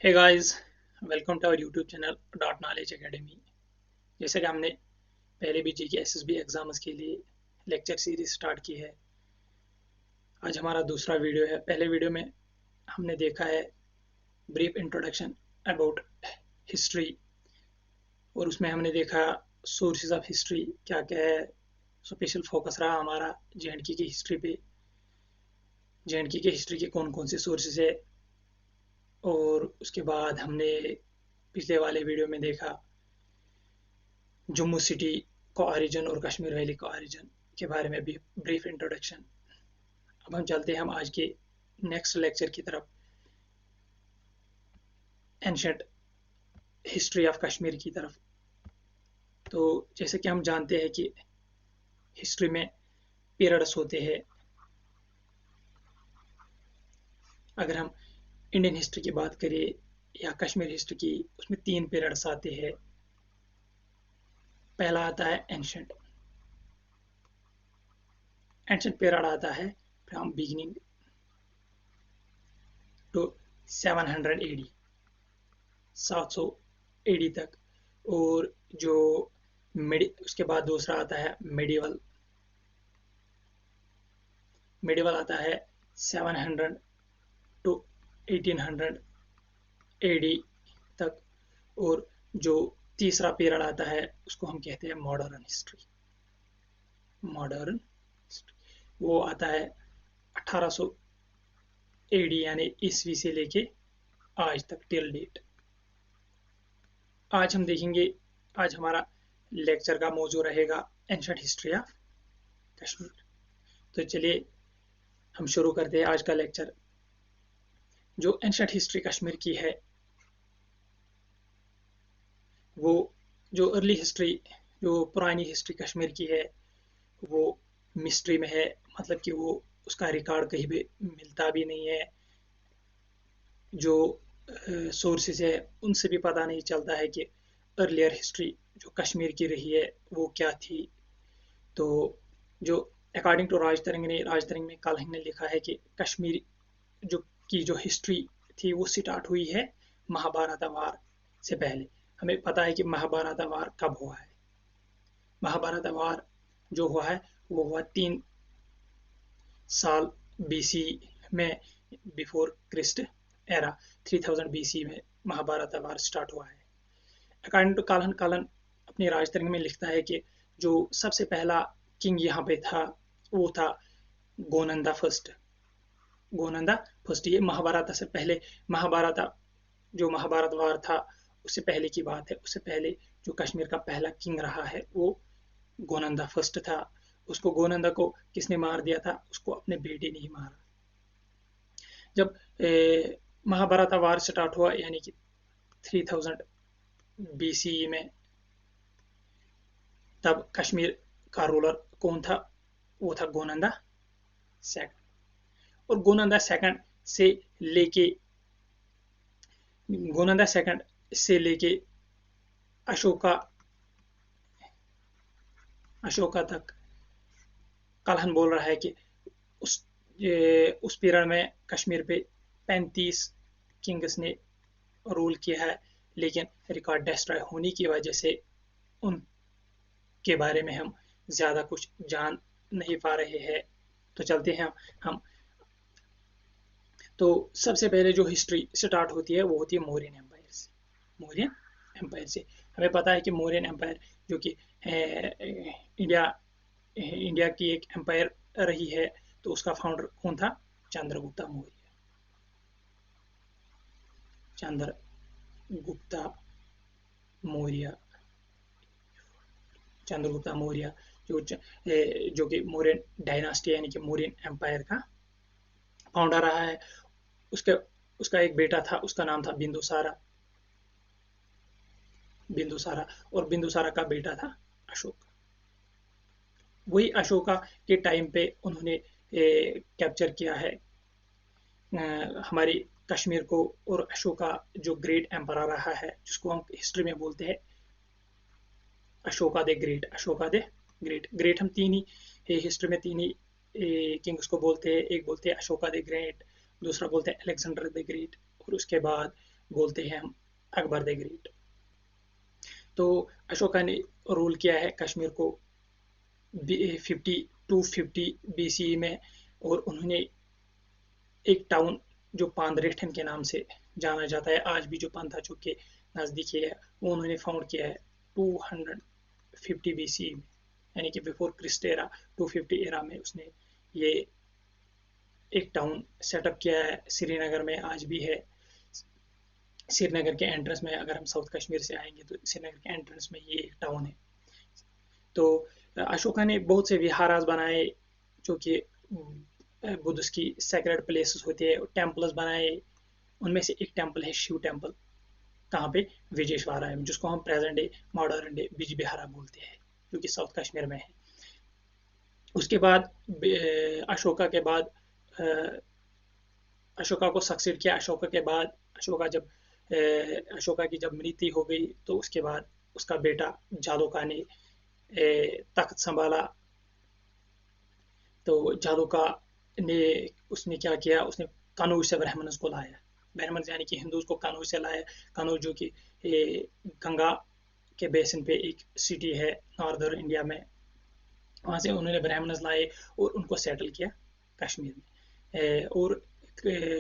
Hey guys, welcome to our YouTube channel dot knowledge academy. जैसे कि हमने पहले भी जीके एसएसबी एग्जाम्स के लिए लेक्चर सीरीज स्टार्ट की है। आज हमारा दूसरा वीडियो है। पहले वीडियो में हमने देखा है ब्रीफ इंट्रोडक्शन अबाउट हिस्ट्री, और उसमें हमने देखा सोर्सेज ऑफ हिस्ट्री क्या क्या है। स्पेशल फोकस रहा हमारा जेएंडके की हिस्ट्री पे। जेएंडके की हिस्ट्री के कौन कौन से सोर्सेज है, और उसके बाद हमने पिछले वाले वीडियो में देखा जम्मू सिटी का ऑरिजिन और कश्मीर वैली का ऑरिजिन के बारे में भी ब्रीफ इंट्रोडक्शन। अब हम चलते हैं हम आज के नेक्स्ट लेक्चर की तरफ, एंशंट हिस्ट्री ऑफ कश्मीर की तरफ। तो जैसे कि हम जानते हैं कि हिस्ट्री में पीरियड्स होते हैं। अगर हम इंडियन हिस्ट्री की बात करें या कश्मीर हिस्ट्री की, उसमें 3 पीरियड्स आते हैं। पहला आता है एंशंट। एंशंट पीरियड आता है from beginning to 700 AD, 700 AD तक। और जो उसके बाद दूसरा आता है मेडिवल। मेडिवल आता है 700 टू 1800 एडी तक। और जो तीसरा पीरियड आता है उसको हम कहते हैं मॉडर्न हिस्ट्री। मॉडर्न वो आता है 1800 एडी यानी ईस्वी से लेके आज तक, टिल डेट। आज हम देखेंगे, आज हमारा लेक्चर का मौजू रहेगा एंशंट हिस्ट्री ऑफ कश्मीर। तो चलिए हम शुरू करते हैं आज का लेक्चर। जो एंशंट हिस्ट्री कश्मीर की है, वो जो अर्ली हिस्ट्री, जो पुरानी हिस्ट्री कश्मीर की है, वो मिस्ट्री में है। मतलब कि वो उसका रिकॉर्ड कहीं भी मिलता भी नहीं है। जो सोर्सेज है उनसे भी पता नहीं चलता है कि अर्लियर हिस्ट्री जो कश्मीर की रही है वो क्या थी। तो जो अकॉर्डिंग टू राज तरंग ने, राज तरंग में कल हमने लिखा है कि कश्मीर जो हिस्ट्री थी वो स्टार्ट हुई है महाभारत वार से पहले। हमें पता है कि महाभारत वार कब हुआ है। महाभारत वार जो हुआ है वो हुआ 3 साल बीसी में, बिफोर क्रिस्ट एरा। 3000 बीसी में महाभारत वार स्टार्ट हुआ है। अकॉर्डिंग टू कालन, कालन अपनी राजतरंग में लिखता है कि जो सबसे पहला किंग यहाँ पे था वो था गोनंदा फर्स्ट। गोनंदा फर्स्ट, ये महाभारत से पहले, महाभारत जो महाभारत वार था उससे पहले की बात है। उससे पहले जो कश्मीर का पहला किंग रहा है वो गोनंदा फर्स्ट था। उसको, गोनंदा को किसने मार दिया था? उसको अपने बेटे ने ही मारा। जब महाभारत वार स्टार्ट हुआ यानी कि 3000 बीसी में, तब कश्मीर का रूलर कौन था? वो था गोनंदा सेकंड। और गोनंदा सेकंड से लेके, गोनंदा सेकंड से लेके अशोका, अशोका तक कलहन बोल रहा है कि उस उस पीरियड में कश्मीर पे 35 किंग्स ने रूल किया है। लेकिन रिकॉर्ड डिस्ट्रॉय होने की वजह से उनके बारे में हम ज़्यादा कुछ जान नहीं पा रहे हैं। तो चलते हैं हम। तो सबसे पहले जो हिस्ट्री स्टार्ट होती है वो होती है मौर्यन एम्पायर से। मौर्यन एम्पायर से हमें पता है कि मौर्यन एम्पायर जो कि इंडिया इंडिया की एक एम्पायर रही है, तो उसका फाउंडर कौन था? चंद्रगुप्ता मौर्य। चंद्रगुप्ता मौर्य, चंद्रगुप्ता मौर्य जो कि मौर्यन डायनास्टी यानी कि मौर्यन एम्पायर का फाउंडर रहा है। उसके उसका एक बेटा था, उसका नाम था बिंदुसारा। बिंदुसारा, और बिंदुसारा का बेटा था अशोक। वही अशोका के टाइम पे उन्होंने कैप्चर किया है हमारी कश्मीर को। और अशोका जो ग्रेट एम्परर रहा है, जिसको हम हिस्ट्री में बोलते हैं Ashoka the great. Ashoka the great. Great हम 3 ही हिस्ट्री में 3 ही किंग्स को बोलते हैं। एक बोलते हैं अशोका द ग्रेट, दूसरा बोलते हैं अलेक्जेंडर द ग्रेट, और उसके बाद बोलते हैं हम अकबर द ग्रेट। तो अशोका ने रूल किया है कश्मीर को 5250 BCE में, और उन्होंने एक टाउन जो पांदरेठन के नाम से जाना जाता है, आज भी जो पांथाचो के नज़दीक है, वो उन्होंने फाउंड किया है 250 BCE में, यानी कि बिफोर क्रिस्ट एरा 250 एरा में उसने ये एक टाउन सेटअप किया है। श्रीनगर में आज भी है। श्रीनगर के एंट्रेंस में, अगर हम साउथ कश्मीर से आएंगे तो श्रीनगर के एंट्रेंस में ये एक टाउन है। तो अशोका ने बहुत से विहारास बनाए जो कि बुद्ध की सेक्रेड प्लेसेस होते हैं, टेम्पल्स बनाए। उनमें से एक टेम्पल है शिव टेम्पल, कहाँ पे, विजयवाड़ा है, जिसको हम present day modern day Bijbehara बोलते हैं, जो कि साउथ कश्मीर में है। उसके बाद अशोका के बाद अशोका को सक्सेड किया। अशोका के बाद अशोका की जब मृत्यु हो गई तो उसके बाद उसका बेटा जादोका ने तख्त संभाला। तो जादोका ने उसने क्या किया, उसने कनौज से ब्राह्मण्स को लाया। ब्राह्मण यानी कि हिंदूज को कनौज से लाया। कनौज जो कि गंगा के बेसिन पे एक सिटी है नॉर्दर्न इंडिया में, वहाँ से उन्होंने ब्राह्मण्स लाए और उनको सेटल किया कश्मीर में। और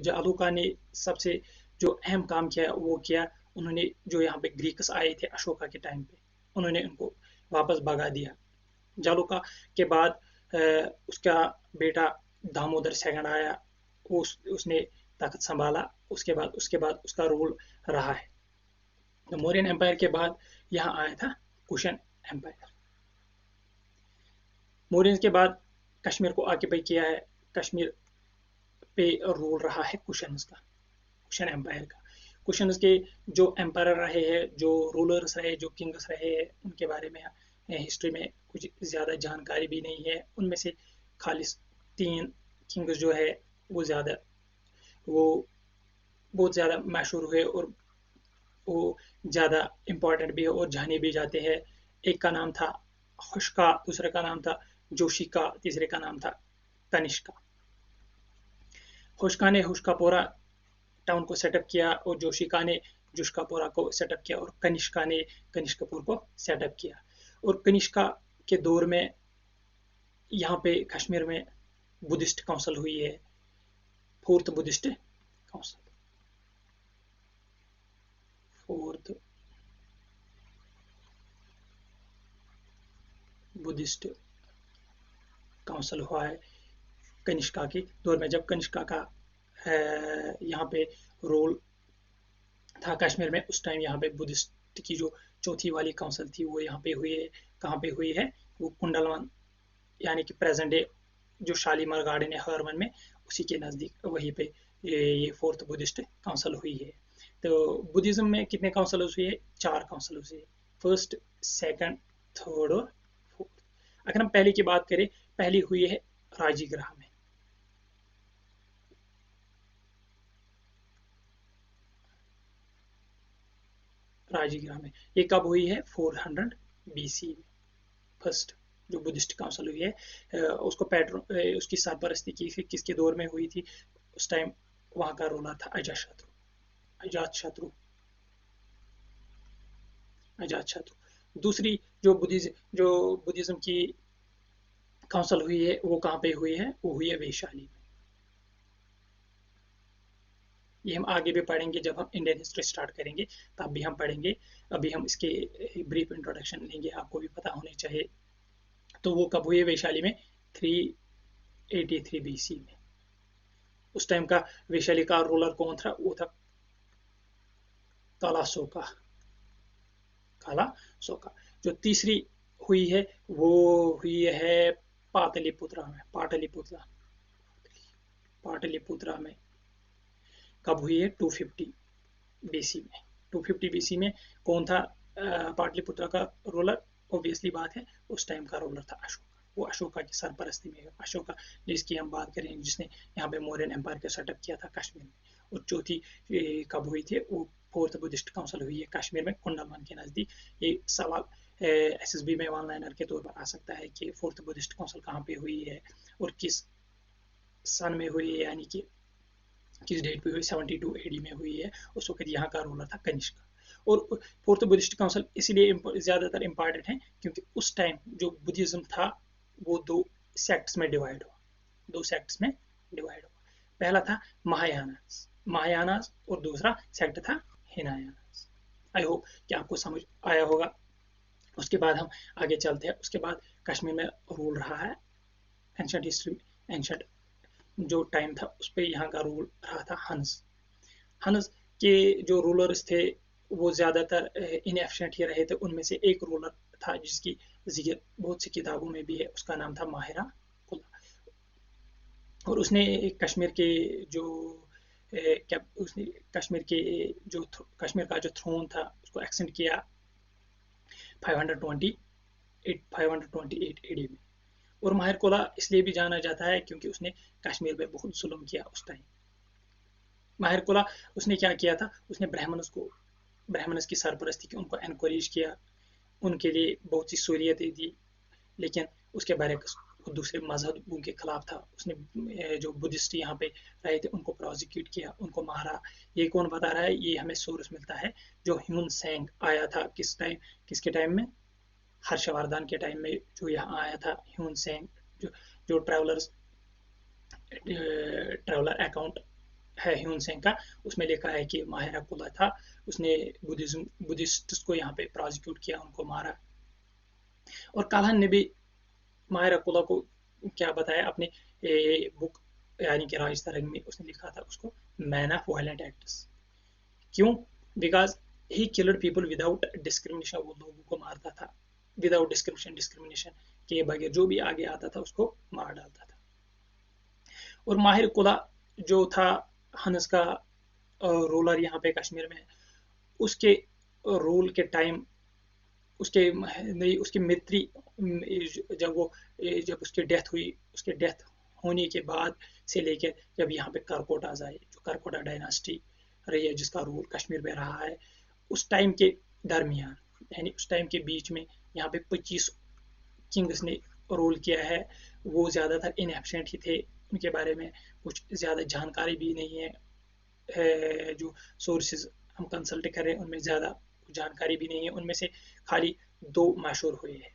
जादोका ने सबसे जो अहम काम किया वो किया, उन्होंने जो यहाँ पे ग्रीक्स आए थे अशोका के टाइम पे, उन्होंने उनको वापस भगा दिया। जालुका के बाद उसका बेटा दामोदर सेकंड आया, उसने तख्त संभाला। उसके बाद उसका रूल रहा है। तो मौर्यन एम्पायर के बाद यहाँ आया था कुशन एम्पायर। मौर्यन के बाद कश्मीर को ऑक्यूपाई किया है। कश्मीर पे रूल रहा है कुशन्स का, कुशन एम्पायर का। कुशन्स के जो एम्पायर रहे हैं, जो रूलर्स रहे, जो किंग्स रहे हैं, उनके बारे में हिस्ट्री में कुछ ज़्यादा जानकारी भी नहीं है। उनमें से खाली 3 किंग्स जो है वो बहुत ज़्यादा मशहूर हुए और वो ज़्यादा इम्पोर्टेंट भी है और जाने भी जाते हैं। एक का नाम था हुशका, दूसरे का नाम था जोशिका, तीसरे का नाम था कनिष्का। हुशका ने हुशकापोरा टाउन को सेटअप किया और जोशिका ने जुशकापोरा को सेटअप किया और कनिष्का ने कनिष्कपुर को सेटअप किया। और कनिष्का के दौर में यहाँ पे कश्मीर में बुद्धिस्ट काउंसिल हुई है, 4th Buddhist council. 4th Buddhist council हुआ है कनिष्का के दौर में, जब कनिष्का का यहाँ पे रोल था कश्मीर में। उस टाइम यहाँ पे बुद्धिस्ट की जो चौथी वाली काउंसिल थी वो यहाँ पे हुई है। कहाँ पे हुई है, वो कुंडलवन यानी कि प्रेजेंट डे जो शालीमार गार्डन है हरमन में, उसी के नज़दीक वहीं पे ये 4th बुद्धिस्ट काउंसिल हुई है। तो बुद्धिज्म में कितने काउंसिल हुई है, 4 काउंसिल हुई है, 1st, 2nd, 3rd और 4th। अगर हम पहले की बात करें, पहली हुई है राजीगृह में। राजीगृह में ये कब हुई है, 400 BC में। फर्स्ट जो बुद्धिस्ट काउंसिल हुई है, उसको पैट्रोन उसकी सरपरस्ती की किसके दौर में हुई थी, उस टाइम वहां का रूलर था अजातशत्रु। अजातशत्रु। दूसरी जो बुद्धिज्म की काउंसिल हुई है वो कहाँ पे हुई है, वो हुई है वैशाली में। ये हम आगे भी पढ़ेंगे, जब हम इंडियन हिस्ट्री स्टार्ट करेंगे तब भी हम पढ़ेंगे। अभी हम इसके ब्रीफ इंट्रोडक्शन लेंगे, आपको भी पता होने चाहिए। तो वो कब हुई है वैशाली में, 383 BC में। उस टाइम का वैशाली का रूलर कौन था, वो था काला सोका। जो तीसरी हुई है वो हुई है पाटलिपुत्रा में। कब हुई है, 250 BC में। 250 BC में कौन था पाटलिपुत्रा का रूलर, ऑब्वियसली बात है उस टाइम का रूलर था अशोका। वो अशोका की सरपरस्ती में, अशोका जिसकी हम बात करें, जिसने यहाँ पे मौर्यन एम्पायर का सेटअप किया था कश्मीर में। और चौथी कब हुई थी, वो 4th बुद्धिस्ट काउंसिल हुई है कश्मीर में कुंडलवन के नज़दीक। ये सवाल SSB में 1 लाइनर के तौर पर आ सकता है कि 4th बुद्धिस्ट काउंसिल कहाँ पे हुई है और किस सन में हुई है, यानी कि किस डेट पे हुई, 72 एडी में हुई है। उस वक्त यहाँ का रूलर था कनिष्क। और फोर्थ बुद्धिस्ट काउंसिल इसलिए ज़्यादातर इम्पॉर्टेंट है क्योंकि उस टाइम जो बुद्धिज्म था वो दो सेक्ट्स में डिवाइड हुआ, दो सेक्ट्स में डिवाइड हुआ। पहला था महायानास, महायानास, और दूसरा सेक्ट था हिनायानास। आई होप कि आपको समझ आया होगा। उसके बाद हम आगे चलते हैं। उसके बाद कश्मीर में रूल रहा है एंशंट हिस्ट्री, एंशंट जो टाइम था उस पर यहाँ का रूल रहा था हंस। हंस के जो रूलर्स थे वो ज़्यादातर इनएफिशिएंट ही रहे थे। उनमें से एक रूलर था जिसकी जिक्र बहुत सी किताबों में भी है, उसका नाम था माहिरा कुल्ला। और उसने कश्मीर के जो क्या उसने कश्मीर के जो कश्मीर का जो थ्रोन था उसको एक्सटेंड किया 528 एडी में। और माहिर कोला इसलिए भी जाना जाता है क्योंकि उसने कश्मीर में बहुत जुल्म किया उस टाइम। माहिर कोला उसने क्या किया था, उसने ब्राह्मण्स की सरपरस्ती की, उनको एनकरेज किया, उनके लिए बहुत सी सहूलियतें दी, लेकिन उसके बरक्स वो दूसरे मजहबों के खिलाफ था। उसने जो बुद्धिस्ट यहाँ पे रहे थे उनको प्रोसिक्यूट किया, उनको मारा। ये कौन बता रहा है, ये हमें सोर्स मिलता है जो ह्यून सेंग आया था किस टाइम, किसके टाइम में, हर्षवर्धन के टाइम में जो यहाँ आया था ह्यून सेंग। जो ट्रैवलर अकाउंट है ह्यून सेंग का, उसमें लिखा है कि माहिर कुल्ला था, उसने बुद्धिस्ट को यहाँ पे प्रोसिक्यूट किया, उनको मारा। और काल्हन ने भी माहिर कुल्ला को क्या बताया अपने बुक यानी कि राज तरंग में, उसने लिखा था उसको मैन ऑफ वायलेंट एक्ट्स। क्यों? Because he killed people without discrimination. वो लोगों को मारता था विदाउट डिस्क्रिमिनेशन के बगैर, जो भी आगे आता था उसको मार डालता था। और माहिर कुल्ला जो था हनस का रूलर यहाँ पे कश्मीर में, उसके रूल के टाइम उसकी मृत्यु जब उसकी डेथ हुई, उसके डेथ होने के बाद से लेकर जब यहाँ पे करकोटाज आए, जो करकोटा डायनास्टी रही है जिसका रूल कश्मीर में रहा है, उस टाइम के दरमियान यानी उस टाइम के बीच में यहाँ पे 25 किंग्स ने रूल किया है। वो ज़्यादातर इनएफिशिएंट ही थे, उनके बारे में कुछ ज़्यादा जानकारी भी नहीं है। जो सोर्सेज हम कंसल्ट कर रहे हैं उनमें ज़्यादा जानकारी भी नहीं है। उनमें से खाली दो मशहूर हुए हैं,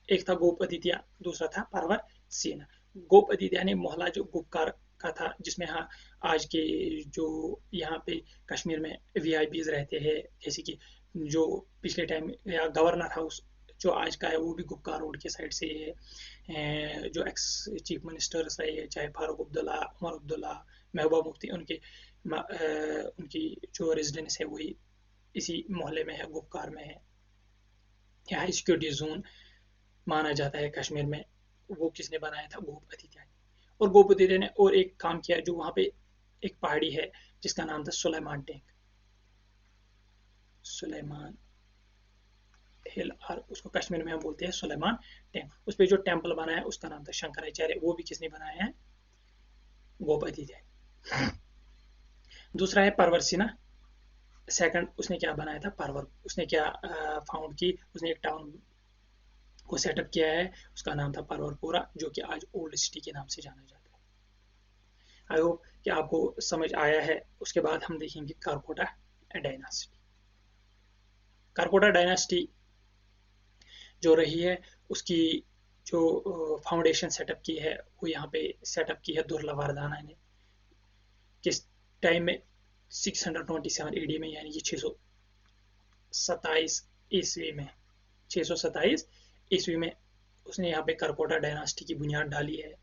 एक था गोपदित्या, दूसरा था परवर सेना। गोपदित्या ने मोहला जो गुप्कार का था, जिसमें हाँ आज के जो यहाँ पे कश्मीर में वीआईपीज रहते हैं, जैसे कि जो पिछले टाइम या गवर्नर हाउस जो आज का है वो भी गुप्कार रोड के साइड से है। जो एक्स चीफ मिनिस्टर्स रहे, चाहे फारूक अब्दुल्ला, उमर अब्दुल्ला, महबूबा मुफ्ती, उनकी जो रेजिडेंस है वही इसी मोहल्ले में है, गुप्कार में है। हाई सिक्योरिटी जोन माना जाता है कश्मीर में। वो किसने बनाया था? गोपदित्या ने। और गोपदित्या ने और एक काम किया, जो वहां पे एक पहाड़ी है जिसका नाम था सुलेमान टैंक, सुलेमान हिल, और उसको कश्मीर में हम बोलते हैं सुलेमान टैंक। उस पर जो टेम्पल बनाया उसका नाम था शंकराचार्य, वो भी किसने बनाया है? गोपदित्या। दूसरा है परवरसिना सेकंड, उसने क्या बनाया था? परवर, उसने क्या फाउंड की? उसने एक टाउन को सेटअप किया है, उसका नाम था परवरपुरा, जो कि आज ओल्ड सिटी के नाम से जाना जाता है। आई होप कि आपको समझ आया है। उसके बाद हम देखेंगे कारकोटा डायनास्टी। कारकोटा डायनास्टी जो रही है उसकी जो फाउंडेशन सेटअप की है वो यहाँ पे सेटअप की है दुर्लभवर्धना ने। किस टाइम में? 627 एडी में, यानी कि 627 ईस्वी में, 627 ईस्वी में उसने यहाँ पे करकोटा डायनास्टी की बुनियाद डाली है।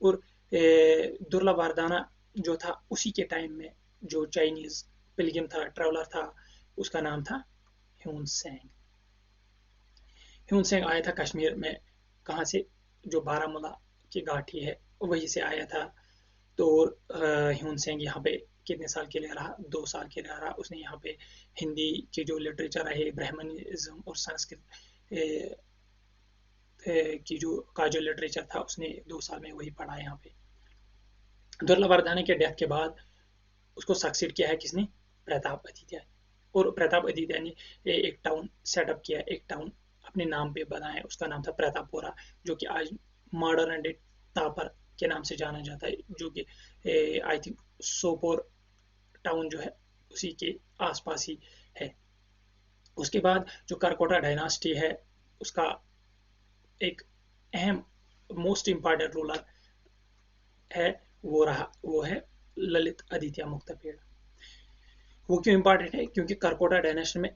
और दुर्लभवर्धना जो था उसी के टाइम में जो चाइनीज पिलग्रिम था, ट्रैवलर था, उसका नाम था ह्यून सेंग। ह्यून सेंग आया था कश्मीर में, कहाँ से? जो बारामूला की घाटी है वहीं से आया था। तो ह्यून सेंग यहाँ पे कितने साल के लिए रहा? 2 साल के लिए रहा। उसने यहाँ पे हिंदी के जो लिटरेचर रहे, ब्राह्मणिज्म और संस्कृत की जो लिटरेचर था उसने 2 साल में वही पढ़ा यहाँ पे। दुर्लभवर्धना के डेथ के बाद उसको सक्सीड किया है किसने? प्रताप आदित्य। और प्रताप आदित्य ने एक टाउन सेटअप किया, एक टाउन अपने नाम पे बनाया, उसका नाम था प्रतापपुरा, जो कि आज मॉडर्न डे तापर के नाम से जाना जाता है, जो कि आई थिंक सोपोर टाउन जो है उसी के आसपास ही है। उसके बाद जो करकोटा डायनास्टी है उसका एक अहम मोस्ट इम्पॉर्टेंट रूलर है, वो है ललित आदित्य मुक्तापीड़। वो क्यों इम्पॉर्टेंट है? क्योंकि करकोटा डायनेस्टी में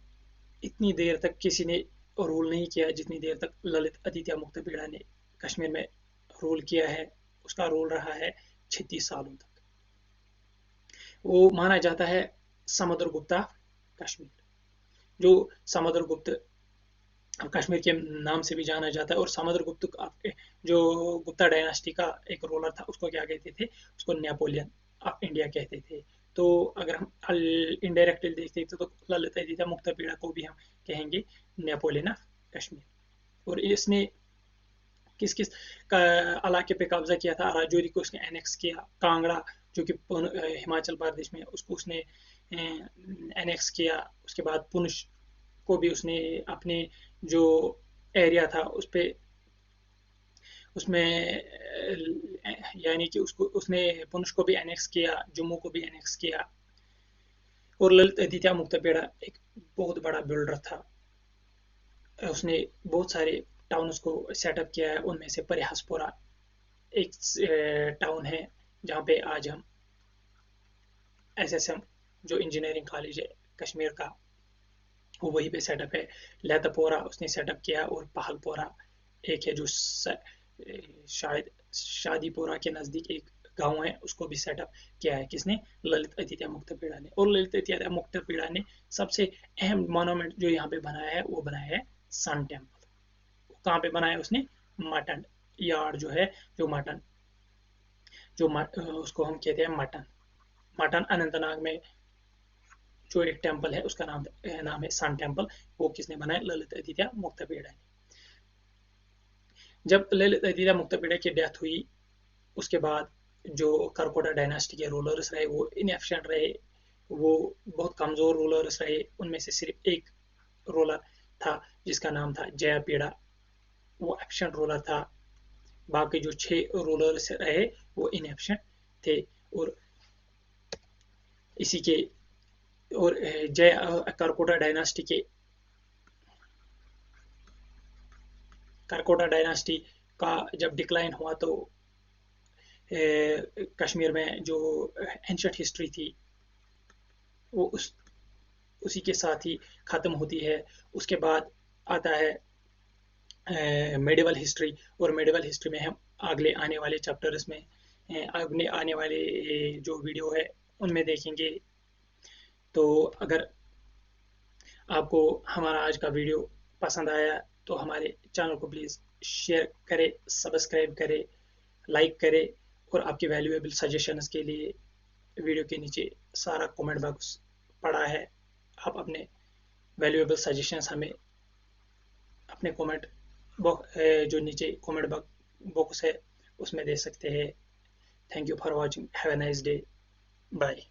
इतनी देर तक किसी ने रूल नहीं किया जितनी देर तक ललित आदित्य मुक्तापीड़ ने कश्मीर में रूल किया है। उसका रूल रहा है 36 सालों तक। वो माना जाता है समुद्रगुप्ता कश्मीर। जो समुद्रगुप्त कश्मीर के नाम से भी जाना जाता है। और समुद्रगुप्त जो गुप्ता डायनास्टी का एक रूलर था उसको क्या कहते थे? उसको नेपोलियन ऑफ इंडिया कहते थे। तो अगर हम इनडायरेक्टली देखते थे तो ललित आदित्य मुक्तापीड़ को भी हम कहेंगे नेपोलियन ऑफ कश्मीर। और इसने किस किस इलाके पे कब्जा किया था? राजौरी को उसने एनेक्स किया, कांगड़ा जो कि हिमाचल प्रदेश में उसको उसने एनेक्स किया। उसके बाद पुंछ को भी उसने अपने जो एरिया था उस पे उसमें यानी कि उसको उसने पुंछ को भी एनेक्स किया, जम्मू को भी एनेक्स किया। और ललित आदित्य मुक्तापीड़ एक बहुत बड़ा बिल्डर था। उसने बहुत सारे टाउन्स को सेटअप किया है। उनमें से परिहासपुरा एक टाउन है जहाँ पे आज हम एसएसएम जो इंजीनियरिंग कॉलेज है कश्मीर का वो वहीं पे सेटअप है। लैतपोरा उसने सेटअप किया। और पहलपोरा एक है जो शायद शादीपोरा के नज़दीक एक गांव है, उसको भी सेटअप किया है। किसने? ललित आदित्य मुक्तापीड़ ने। और ललित आदित्य मुक्तापीड़ ने सबसे अहम मोनूमेंट जो यहाँ पे बनाया है वो बनाया है सन टेम्पल। कहाँ पे बनाया है उसने? मटन यार्ड जो है, जो मटन जो उसको हम कहते हैं मटन मटन अनंतनाग में जो एक टेम्पल है उसका नाम है सन टेम्पल। वो किसने बनाया? ललित आदित्य मुक्तापीड़ ने। जब ललित आदित्य मुक्तापीड़ की डेथ हुई उसके बाद जो करकोटा डायनास्टी के रूलर्स रहे वो इनएफिशिएंट रहे, वो बहुत कमजोर रूलर्स रहे। उनमें से सिर्फ एक रूलर था जिसका नाम था जयापीड़ा, वो एफिशिएंट रूलर था। बाकी जो 6 रूलर्स रहे वो इनएफिशिएंट थे। और इसी के और जय करकोटा डायनास्टी के करकोटा डायनास्टी का जब डिक्लाइन हुआ तो कश्मीर में जो एंशंट हिस्ट्री थी वो उसी के साथ ही ख़त्म होती है। उसके बाद आता है मेडिवल हिस्ट्री। और मेडिवल हिस्ट्री में हम अगले आने वाले चैप्टर्स में अगले आने वाले जो वीडियो है उनमें देखेंगे। तो अगर आपको हमारा आज का वीडियो पसंद आया तो हमारे चैनल को प्लीज़ शेयर करें, सब्सक्राइब करें, लाइक करें। और आपके वैल्यूएबल सजेशंस के लिए वीडियो के नीचे सारा कमेंट बॉक्स पड़ा है। आप अपने वैल्यूएबल सजेशंस हमें अपने कमेंट जो नीचे कमेंट बॉक्स है उसमें दे सकते हैं। Thank you for watching. Have a nice day. Bye.